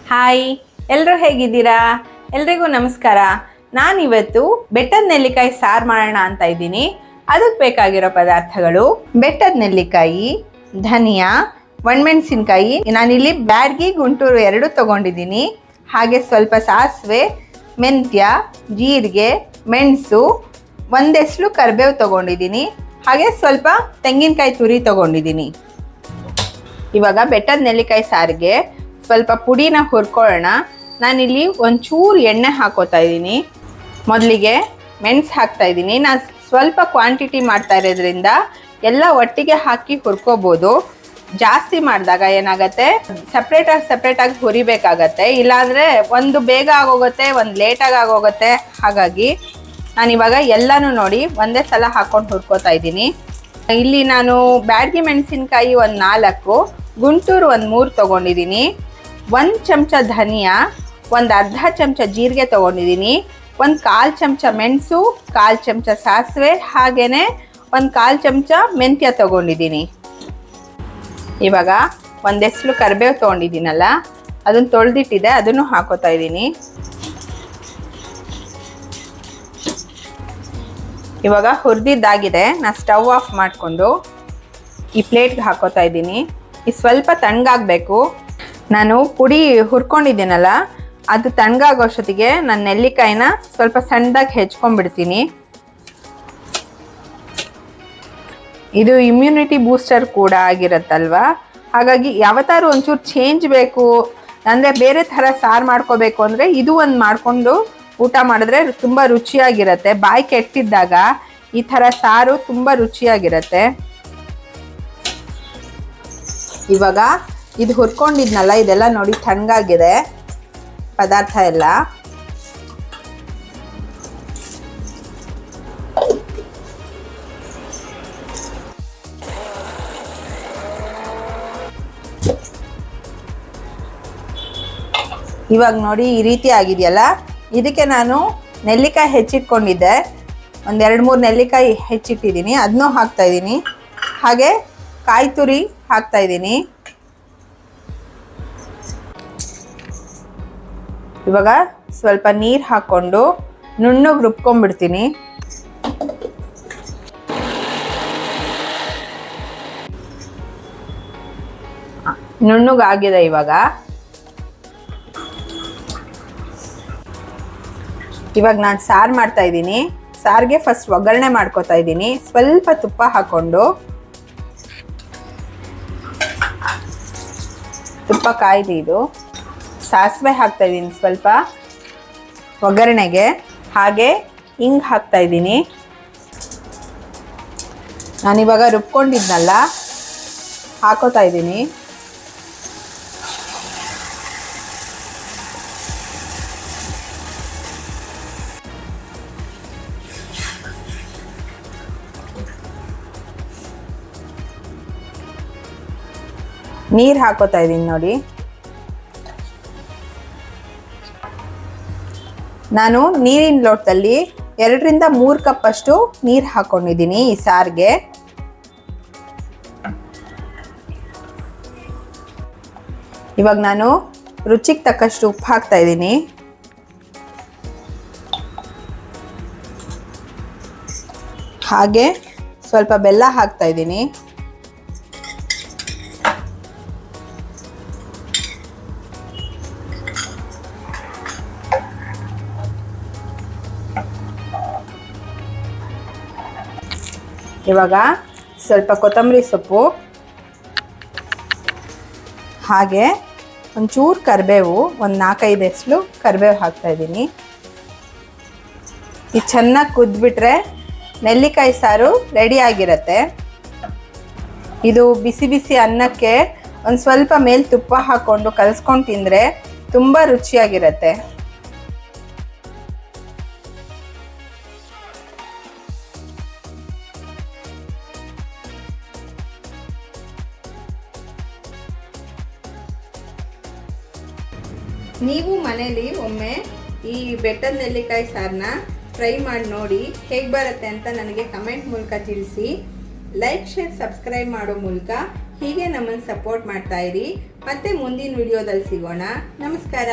Hi, ಎಲ್ಲರೂ ಹೇಗಿದ್ದೀರಾ? ಎಲ್ರಿಗೂ ನಮಸ್ಕಾರ. ನಾನಿವತ್ತು ಬೆಟ್ಟದ ನೆಲ್ಲಿಕಾಯಿ ಸಾರು ಮಾಡೋಣ ಅಂತ ಇದ್ದೀನಿ. ಅದಕ್ಕೆ ಬೇಕಾಗಿರೋ ಪದಾರ್ಥಗಳು: ಬೆಟ್ಟದ ನೆಲ್ಲಿಕಾಯಿ, ಧನಿಯಾ, ಒಣಮೆಣಸಿನ್ಕಾಯಿ, ನಾನಿಲ್ಲಿ ಬ್ಯಾಡಗಿ ಗುಂಟೂರು 2 ತೊಗೊಂಡಿದ್ದೀನಿ. ಹಾಗೆ ಸ್ವಲ್ಪ ಸಾಸಿವೆ, ಮೆಂತ್ಯ, ಜೀರಿಗೆ, ಮೆಣಸು, ಒಂದೆಸ್ಲು ಕರಿಬೇವು ತೊಗೊಂಡಿದ್ದೀನಿ. ಹಾಗೆ ಸ್ವಲ್ಪ ತೆಂಗಿನಕಾಯಿ ತುರಿ ತೊಗೊಂಡಿದ್ದೀನಿ. ಇವಾಗ ಬೆಟ್ಟದ ನೆಲ್ಲಿಕಾಯಿ ಸಾರಿಗೆ ಸ್ವಲ್ಪ ಪುಡಿನ ಹುರ್ಕೊಳ್ಳೋಣ. ನಾನಿಲ್ಲಿ ಒಂಚೂರು ಎಣ್ಣೆ ಹಾಕೋತಾ ಇದ್ದೀನಿ. ಮೊದಲಿಗೆ ಮೆಣಸು ಹಾಕ್ತಾ ಇದ್ದೀನಿ. ನಾನು ಸ್ವಲ್ಪ ಕ್ವಾಂಟಿಟಿ ಮಾಡ್ತಾ ಇರೋದ್ರಿಂದ ಎಲ್ಲ ಒಟ್ಟಿಗೆ ಹಾಕಿ ಹುರ್ಕೋಬೋದು. ಜಾಸ್ತಿ ಮಾಡಿದಾಗ ಏನಾಗುತ್ತೆ, ಸಪ್ರೇಟಾಗಿ ಹುರಿಬೇಕಾಗತ್ತೆ. ಇಲ್ಲಾಂದರೆ ಒಂದು ಬೇಗ ಆಗೋಗುತ್ತೆ, ಒಂದು ಲೇಟಾಗಿ ಆಗೋಗುತ್ತೆ. ಹಾಗಾಗಿ ನಾನಿವಾಗ ಎಲ್ಲನೂ ನೋಡಿ ಒಂದೇ ಸಲ ಹಾಕ್ಕೊಂಡು ಹುರ್ಕೋತಾ ಇದ್ದೀನಿ. ಇಲ್ಲಿ ನಾನು ಬ್ಯಾಡಗಿ ಮೆಣಸಿನ್ಕಾಯಿ ಒಂದು 4, ಗುಂಟೂರು ಒಂದು 3 ತೊಗೊಂಡಿದ್ದೀನಿ. 1 ಚಮಚ ಧನಿಯಾ, ಒಂದು ಅರ್ಧ ಚಮಚ ಜೀರಿಗೆ ತೊಗೊಂಡಿದ್ದೀನಿ. ಒಂದು 1/4 ಚಮಚ ಮೆಣಸು, 1/4 ಚಮಚ ಸಾಸಿವೆ, ಹಾಗೆಯೇ ಒಂದು 1/4 ಚಮಚ ಮೆಂತ್ಯ ತೊಗೊಂಡಿದ್ದೀನಿ. ಇವಾಗ ಒಂದೆಸ್ಲು ಕರಿಬೇವು ತೊಗೊಂಡಿದ್ದೀನಲ್ಲ, ಅದನ್ನು ತೊಳೆದಿಟ್ಟಿದೆ, ಅದನ್ನು ಹಾಕೋತಾ ಇದ್ದೀನಿ. ಇವಾಗ ಹುರಿದಿದ್ದಾಗಿದೆ. ನಾನು ಸ್ಟವ್ ಆಫ್ ಮಾಡಿಕೊಂಡು ಈ ಪ್ಲೇಟ್ಗೆ ಹಾಕೋತಾ ಇದ್ದೀನಿ. ಇದು ಸ್ವಲ್ಪ ತಣ್ಣಗಾಗಬೇಕು. ನಾನು ಪುಡಿ ಹುರ್ಕೊಂಡಿದ್ದೀನಲ್ಲ, ಅದು ತಣ್ಣಗಾಗೋಷ್ಟೊತ್ತಿಗೆ ನಾನು ನೆಲ್ಲಿಕಾಯಿನ ಸ್ವಲ್ಪ ಸಣ್ಣದಾಗಿ ಹೆಚ್ಕೊಂಡ್ಬಿಡ್ತೀನಿ. ಇದು ಇಮ್ಯುನಿಟಿ ಬೂಸ್ಟರ್ ಕೂಡ ಆಗಿರುತ್ತಲ್ವ. ಹಾಗಾಗಿ ಯಾವತ್ತಾರು ಒಂಚೂರು ಚೇಂಜ್ ಬೇಕು ಅಂದರೆ, ಬೇರೆ ಥರ ಸಾರು ಮಾಡ್ಕೋಬೇಕು ಅಂದರೆ ಇದು ಒಂದು ಮಾಡಿಕೊಂಡು ಊಟ ಮಾಡಿದ್ರೆ ತುಂಬ ರುಚಿಯಾಗಿರುತ್ತೆ. ಬಾಯಿ ಕೆಟ್ಟಿದ್ದಾಗ ಈ ಥರ ಸಾರು ತುಂಬ ರುಚಿಯಾಗಿರುತ್ತೆ. ಇವಾಗ ಇದು ಹುರ್ಕೊಂಡಿದ್ನಲ್ಲ, ಇದೆಲ್ಲ ನೋಡಿ ತಣ್ಣಗಾಗಿದೆ ಪದಾರ್ಥ ಎಲ್ಲ. ಇವಾಗ ನೋಡಿ ಈ ರೀತಿ ಆಗಿದೆಯಲ್ಲ, ಇದಕ್ಕೆ ನಾನು ನೆಲ್ಲಿಕಾಯಿ ಹೆಚ್ಚಿಟ್ಕೊಂಡಿದ್ದೆ, ಒಂದು 2-3 ನೆಲ್ಲಿಕಾಯಿ ಹೆಚ್ಚಿಟ್ಟಿದ್ದೀನಿ, ಅದನ್ನೂ ಹಾಕ್ತಾಯಿದ್ದೀನಿ. ಹಾಗೆ ಕಾಯಿ ತುರಿ ಹಾಕ್ತಾಯಿದ್ದೀನಿ. ಇವಾಗ ಸ್ವಲ್ಪ ನೀರು ಹಾಕ್ಕೊಂಡು ನುಣ್ಣಗೆ ರುಬ್ಕೊಂಡ್ಬಿಡ್ತೀನಿ. ನುಣ್ಣಗಾಗಿದೆ ಇವಾಗ. ನಾನು ಸಾರು ಮಾಡ್ತಾ ಇದ್ದೀನಿ. ಸಾರಿಗೆ ಫಸ್ಟ್ ಒಗ್ಗರಣೆ ಮಾಡ್ಕೊತಾ ಇದ್ದೀನಿ. ಸ್ವಲ್ಪ ತುಪ್ಪ ಹಾಕ್ಕೊಂಡು, ತುಪ್ಪ ಕಾಯ್ದು ಇದು ಸಾಸಿವೆ ಹಾಕ್ತಾ ಇದ್ದೀನಿ ಸ್ವಲ್ಪ ಒಗ್ಗರಣೆಗೆ. ಹಾಗೆ ಹಿಂಗೆ ಹಾಕ್ತಾ ಇದ್ದೀನಿ. ನಾನಿವಾಗ ರುಬ್ಕೊಂಡಿದ್ನಲ್ಲ ಹಾಕೋತಾ ಇದ್ದೀನಿ. ನೀರು ಹಾಕೋತಾ ಇದ್ದೀನಿ ನೋಡಿ. ನಾನು ನೀರಿನ ಲೋಟದಲ್ಲಿ 2ರಿಂದ 3 ಕಪ್ ಅಷ್ಟು ನೀರು ಹಾಕ್ಕೊಂಡಿದ್ದೀನಿ ಈ ಸಾರಿಗೆ. ಇವಾಗ ನಾನು ರುಚಿಗೆ ತಕ್ಕಷ್ಟು ಉಪ್ಪು ಹಾಕ್ತಾ ಇದ್ದೀನಿ. ಹಾಗೆ ಸ್ವಲ್ಪ ಬೆಲ್ಲ ಹಾಕ್ತಾ ಇದ್ದೀನಿ. ಇವಾಗ ಸ್ವಲ್ಪ ಕೊತ್ತಂಬರಿ ಸೊಪ್ಪು, ಹಾಗೆ ಒಂಚೂರು ಕರಿಬೇವು, ಒಂದು 4-5 ಎಸ್ಲು ಕರಿಬೇವು ಹಾಕ್ತಾಯಿದ್ದೀನಿ. ಇದು ಚೆನ್ನಾಗಿ ಕುದ್ಬಿಟ್ರೆ ನೆಲ್ಲಿಕಾಯಿ ಸಾರು ರೆಡಿಯಾಗಿರುತ್ತೆ. ಇದು ಬಿಸಿ ಬಿಸಿ ಅನ್ನಕ್ಕೆ ಒಂದು ಸ್ವಲ್ಪ ಮೇಲೆ ತುಪ್ಪ ಹಾಕ್ಕೊಂಡು ಕಲಿಸ್ಕೊಂಡು ತಿಂದರೆ ತುಂಬ ರುಚಿಯಾಗಿರುತ್ತೆ. ನೀವು ಮನೇಲಿ ಒಮ್ಮೆ ಈ ಬೆಟ್ಟದ ನೆಲ್ಲಿಕಾಯಿ ಸಾರನ್ನ ಟ್ರೈ ಮಾಡಿ ನೋಡಿ, ಹೇಗೆ ಬರುತ್ತೆ ಅಂತ ನನಗೆ ಕಮೆಂಟ್ ಮೂಲಕ ತಿಳಿಸಿ. ಲೈಕ್, ಶೇರ್, ಸಬ್ಸ್ಕ್ರೈಬ್ ಮಾಡೋ ಮೂಲಕ ಹೀಗೆ ನಮ್ಮನ್ನು ಸಪೋರ್ಟ್ ಮಾಡ್ತಾ ಇರಿ. ಮತ್ತೆ ಮುಂದಿನ ವಿಡಿಯೋದಲ್ಲಿ ಸಿಗೋಣ. ನಮಸ್ಕಾರ.